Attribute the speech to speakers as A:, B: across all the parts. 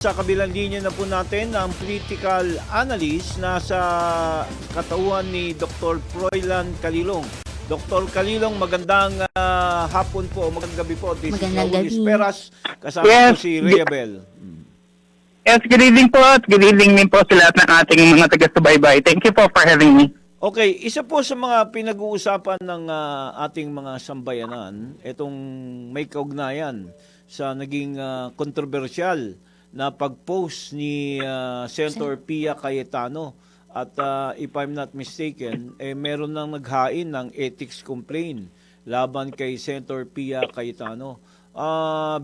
A: Sa kabilang linya na po natin ang political analyst na sa katauhan ni Dr. Froilan Calilong. Dr. Calilong, magandang hapon po, magandang gabi po. This
B: Magandang
A: is Raul
B: gabi.
A: Esperas, kasama po si Rhea Bell.
C: Yes, good evening po at good evening din po sa lahat ng ating mga taga-subaybay. Thank you po for having me.
A: Okay, isa po sa mga pinag-uusapan ng ating mga sambayanan, itong may kaugnayan sa naging kontrobersyal na pag-post ni Senator Pia Cayetano at if I'm not mistaken, meron nang naghain ng ethics complaint laban kay Senator Pia Cayetano.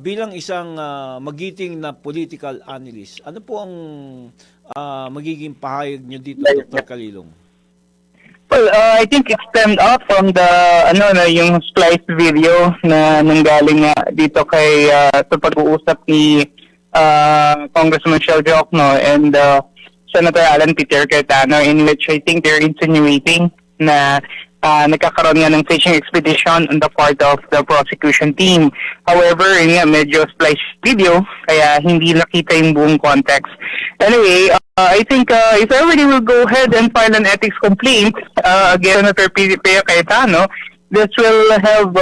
A: Bilang isang magiting na political analyst, ano po ang magiging pahayag niyo dito, Dr. Calilong?
C: Well, I think it stemmed up from the yung splice video na nanggaling dito kay sa pag-uusap ni Congressman Shel Jokno and Senator Alan Peter Cayetano, in which I think they're insinuating na nagkakaroon nga ng fishing expedition on the part of the prosecution team. However, medyo splice video, kaya hindi nakita yung buong context. Anyway, I think if everybody will go ahead and file an ethics complaint against Senator Pia Cayetano, this will have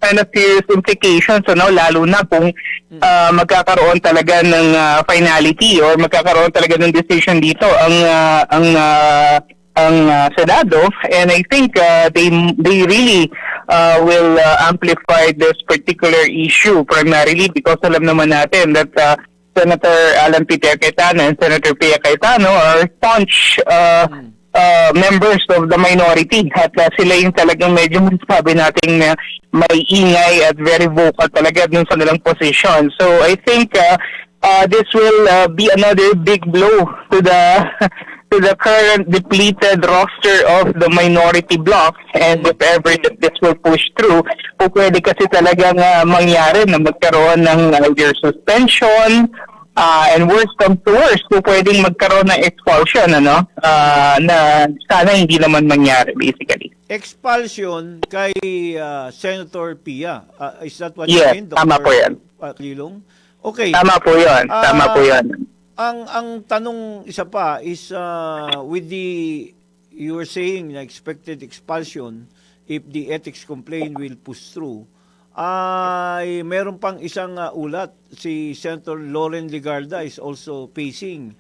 C: kind of serious implications, lalo na kung magkakaroon talaga ng finality or magkakaroon talaga ng decision dito ang Senado, and I think they really will amplify this particular issue primarily because alam naman natin that Senator Alan Peter Cayetano and Senator Pia Cayetano are staunch members of the minority at sila yung talagang medyo masasabi natin na may ingay at very vocal talaga dun sa nilang position. So I think this will be another big blow to the current depleted roster of the minority bloc, and if ever that this will push through, pwede kasi talagang mangyari na magkaroon ng either suspension, and worse comes to worse, pwedeng magkaroon ng expulsion, na sana hindi naman mangyari basically.
A: Expulsion kay Senator Pia. Is that what you
C: Yes,
A: mean, Dr.
C: tama po yan.
A: Calilong? Okay.
C: Tama po yun. Tama po yun.
A: Ang tanong isa pa is with the you were saying na expected expulsion if the ethics complaint will push through, ay meron pang isang ulat, si Senator Lauren Legarda is also facing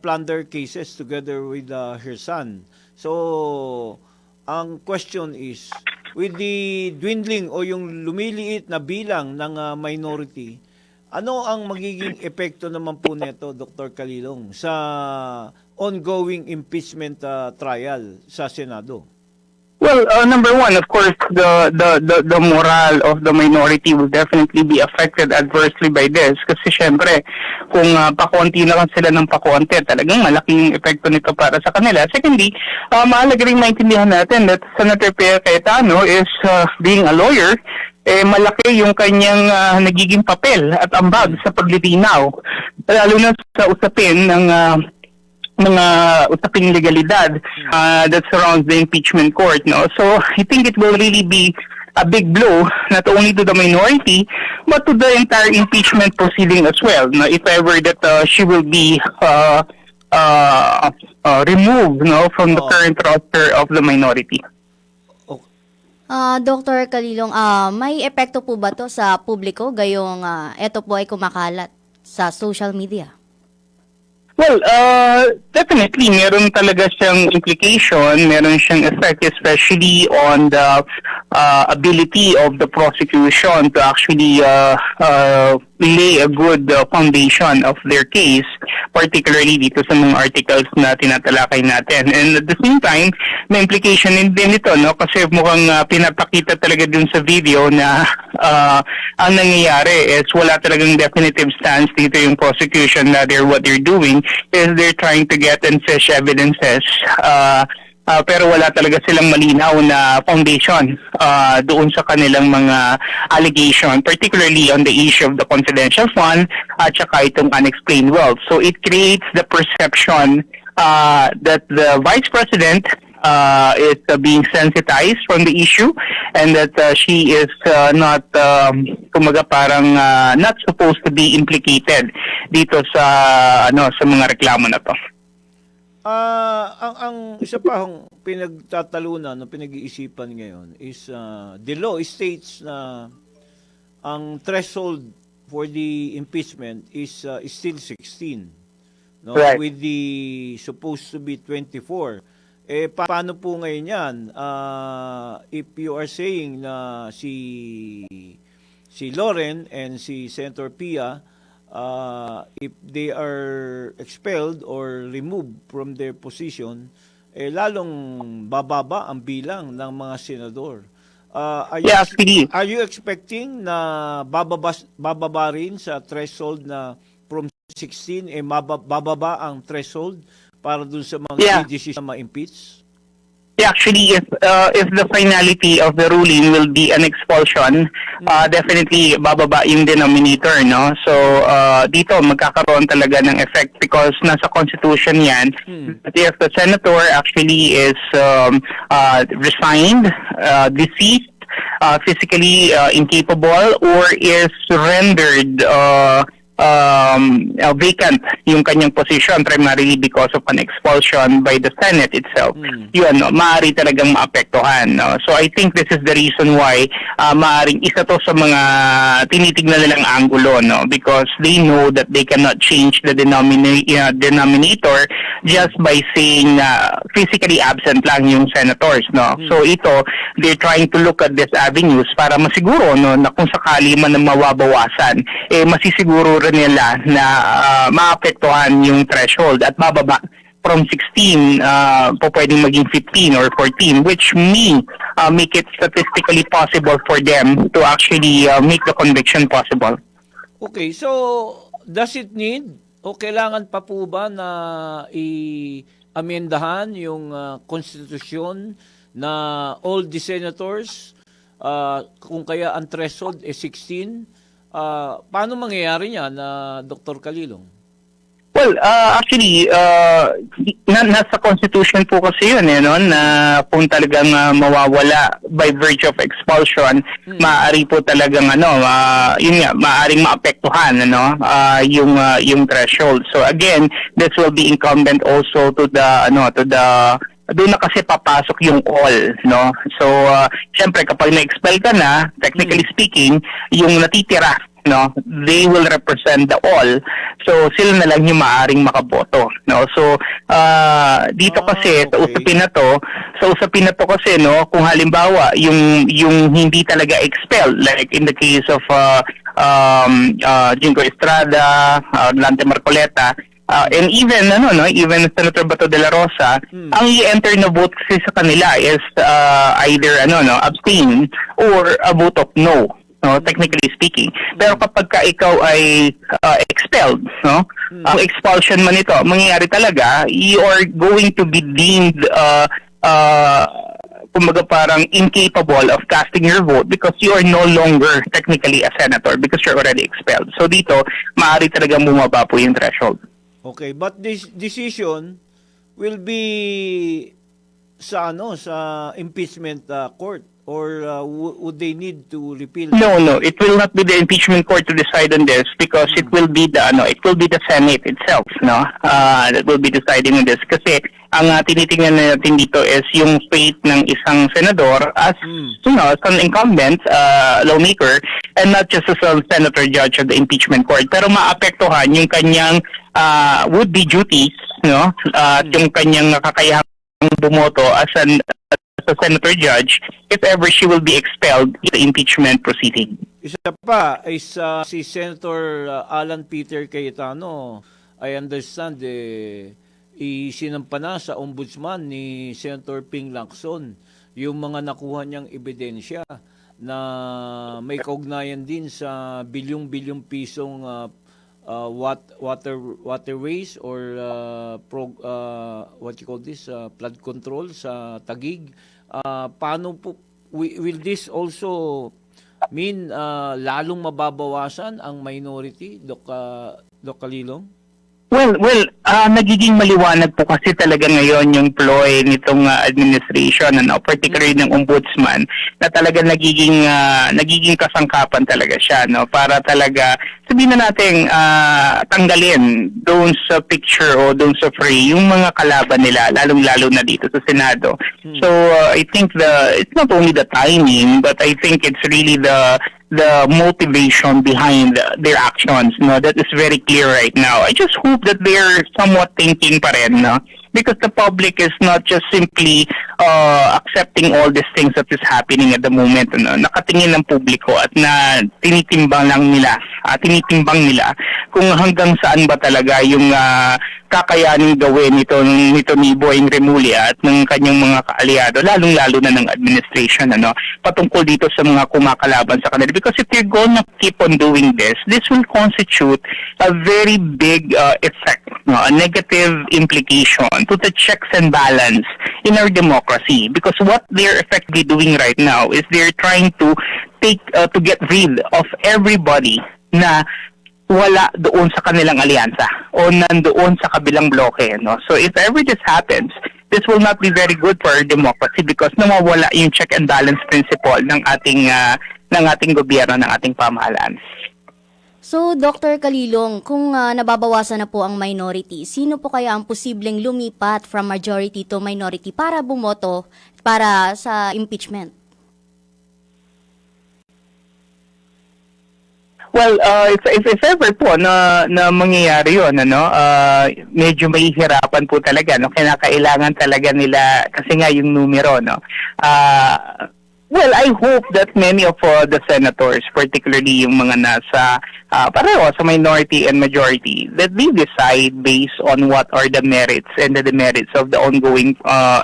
A: plunder cases together with her son. So ang question is, with the dwindling o yung lumiliit na bilang ng minority, ano ang magiging epekto naman po nito, Dr. Calilong, sa ongoing impeachment trial sa Senado?
C: Well, number one, of course, the morale of the minority will definitely be affected adversely by this. Kasi syempre, kung pakonti na lang sila ng pakonti, talagang malaking epekto nito para sa kanila. Secondly, mahalaga rin maintindihan natin that Senator Pia Cayetano is being a lawyer, malaki yung kanyang nagiging papel at ambag sa paglilinaw. Lalo na sa usapin ng mga usaping legalidad that surrounds the impeachment court, So I think it will really be a big blow not only to the minority but to the entire impeachment proceeding as well. If ever that she will be removed, from the current roster of the minority.
B: Dr. Calilong, may epekto po ba to sa publiko gayong ito po ay kumakalat sa social media?
C: Well, definitely, meron talaga siyang implication, meron siyang effect, especially on the ability of the prosecution to actually lay a good foundation of their case, particularly dito sa mga articles na tinatalakay natin. And at the same time, may implication din ito, kasi mukhang pinapakita talaga dun sa video na ang nangyayari is wala talagang definitive stance dito yung prosecution, na what they're doing is they're trying to get and fish evidences, pero wala talaga silang malinaw na foundation doon sa kanilang mga allegation, particularly on the issue of the confidential fund at saka itong unexplained wealth. So it creates the perception that the Vice President being sensitized from the issue, and that she is not kumaga parang not supposed to be implicated dito sa sa mga reklamo na to.
A: Ang isa pa hong pinagtatalunan, no, pinag-iisipan ngayon is the law states na ang threshold for the impeachment is still 16, no,
C: Right.
A: with the supposed to be 24. Paano po ngayon yan? If you are saying na si Loren and si Senator Pia, if they are expelled or removed from their position, lalong bababa ang bilang ng mga senador.
C: Yeah, actually.
A: Are you expecting na bababa rin sa threshold na from 16, bababa ang threshold para dun sa mga decision na ma-impeach?
C: Yeah, actually, if the finality of the ruling will be an expulsion, definitely bababa yung denominator, no? So, dito magkakaroon talaga ng effect because nasa constitution yan. But if the senator actually is resigned, deceased, physically incapable, or is rendered vacant yung kanyang position primarily because of an expulsion by the Senate itself, yun, no, maaari talagang maapektuhan. No? So I think this is the reason why maaring isa to sa mga tinitignan nilang angulo, no? Because they know that they cannot change the denominator just by saying physically absent lang yung senators. No? So ito, they're trying to look at these avenues para masiguro, no, na kung sakali man na mawabawasan, masisiguro nila na maapektuhan yung threshold at bababa from 16 po pwedeng maging 15 or 14, which make it statistically possible for them to actually make the conviction possible.
A: Okay, so does it need o kailangan pa po ba na i-amendahan yung konstitusyon na all the senators, kung kaya ang threshold is 16, paano mangyayari yan, Dr. Calilong?
C: Well, actually, nasa Constitution po kasi yun, no, na kung talagang mawawala by virtue of expulsion, maaari po talagang, yun nga, maaaring maapektuhan, yung threshold. So again, this will be incumbent also to the, doon na kasi papasok yung all, no? So, syempre, kapag na-expel ka na, technically speaking, yung natitira, no, they will represent the all. So, sila na lang yung maaring makaboto, no? So, dito kasi,
A: okay.
C: sa usapin na to kasi, no, kung halimbawa, yung hindi talaga expelled, like in the case of Jingo Estrada, Orlando Marcoleta, and even even Senator Bato de la Rosa, ang i-enter na vote kasi sa kanila is either abstain or a vote of no, technically speaking. Pero kapag ka ikaw ay expelled, ang expulsion man ito, mangyayari talaga, you are going to be deemed kumbaga parang incapable of casting your vote because you are no longer technically a senator because you're already expelled. So dito, maaari talaga bumaba po yung threshold.
A: Okay, but this decision will be sa impeachment court, or would they need to repeal?
C: No, it will not be the impeachment court to decide on this because it will be the Senate itself, that will be deciding on this. Kasi ang tinitingnan natin dito is yung fate ng isang senador as as an incumbent lawmaker and not just as a senator judge of the impeachment court. Pero maapektuhan yung kanyang would-be duties, at yung kanyang kakayahang bumoto as a senator judge if ever she will be expelled in the impeachment proceeding.
A: Isa pa is si Senator Alan Peter Cayetano, I understand isinampa na sa ombudsman ni Senator Ping Lacson yung mga nakuha niyang ebidensya na may kaugnayan din sa bilyong-bilyong pisong waterways or what you call this, flood control sa Taguig. Paano po, will this also mean lalong mababawasan ang minority, Doc Calilong?
C: Nagiging maliwanag po kasi talaga ngayon yung ploy nitong administration, particularly ng ombudsman, na talaga nagiging kasangkapan talaga siya, no, para talaga sabihin na natin tanggalin doon sa picture o doon sa frame yung mga kalaban nila, lalong-lalo na dito sa Senado. So I think it's not only the timing, but I think it's really the motivation behind their actions, no, that is very clear right now. I just hope that they're somewhat thinking pa rin, no, because the public is not just simply accepting all these things that is happening at the moment, no. Nakatingin ng publiko at na tinitimbang nila kung hanggang saan ba talaga yung kakayanin gawin nito ni Boying Remulla at ng kanyang mga kaalyado, lalong-lalo na ng administration, patungkol dito sa mga kumakalaban sa kanila. Because if they're gonna keep on doing this will constitute a very big effect, no, a negative implication to the checks and balance in our democracy. Because what they're effectively doing right now is they're trying to get rid of everybody na wala doon sa kanilang alyansa o nandoon sa kabilang bloke, no. So if ever this happens, this will not be very good for our democracy because nawawala yung check and balance principle ng ating gobyerno, ng ating pamahalaan.
B: So, Dr. Kalilong, kung nababawasan na po ang minority, sino po kaya ang posibleng lumipat from majority to minority para bumoto para sa impeachment?
C: Well, if ever po na mangyayari yun, medyo mahihirapan po talaga, no, kinakailangan talaga nila kasi nga yung numero, no. Well, I hope that many of the senators, particularly yung mga nasa pareho sa minority and majority, that they decide based on what are the merits and the demerits of the ongoing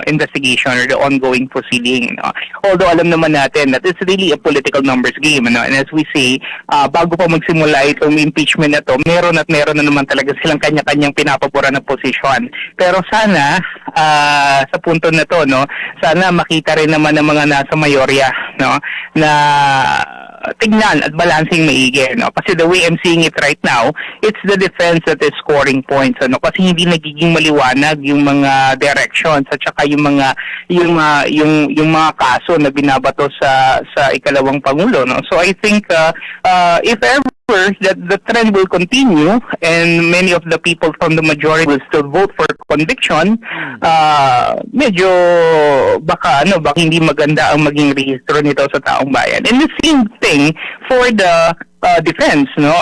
C: investigation or the ongoing proceeding. Although alam naman natin that it's really a political numbers game. And as we say, bago pa magsimula itong impeachment na to, meron na naman talaga silang kanya-kanyang pinapabura na posisyon. Pero sana, sa punto na to, no, sana makita rin naman ng mga nasa mayorya, no, na tignan at balancing maigi, no, kasi the way I'm seeing it right now, it's the defense that is scoring points, ano, kasi hindi nagiging maliwanag yung mga directions at saka yung mga kaso na binabato sa ikalawang pangulo, no. So I think if ever that the trend will continue and many of the people from the majority will still vote for conviction, medyo baka hindi maganda ang maging rehistro nito sa taong bayan. And the same thing for the defense, no,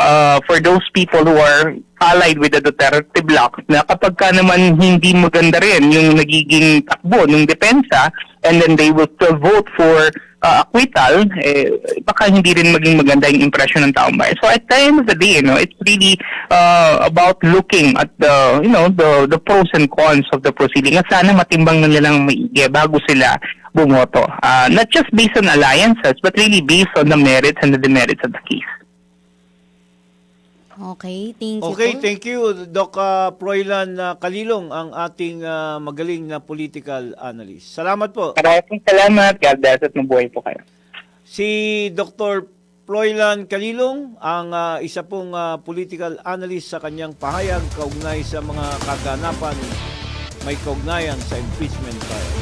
C: for those people who are allied with the Duterte bloc, na kapag ka naman hindi maganda rin yung nagiging takbo ng depensa and then they will still vote for acquittal, baka hindi rin maging maganda yung impression ng taong bayan. So at the end of the day, it's really about looking at the pros and cons of the proceeding at sana matimbang na nilang maigi bago sila bumoto. Not just based on alliances, but really based on the merits and the demerits of the case.
B: Okay, thank you.
A: Okay,
B: po.
A: thank you, Doc Froilan Kalilong, ang ating magaling na political analyst. Salamat po.
C: Maraming salamat. God bless at mabuhay po kayo.
A: Si Dr. Froilan Kalilong, ang isa pong political analyst sa kanyang pahayag kaugnay sa mga kaganapan may kaugnayan sa impeachment trial.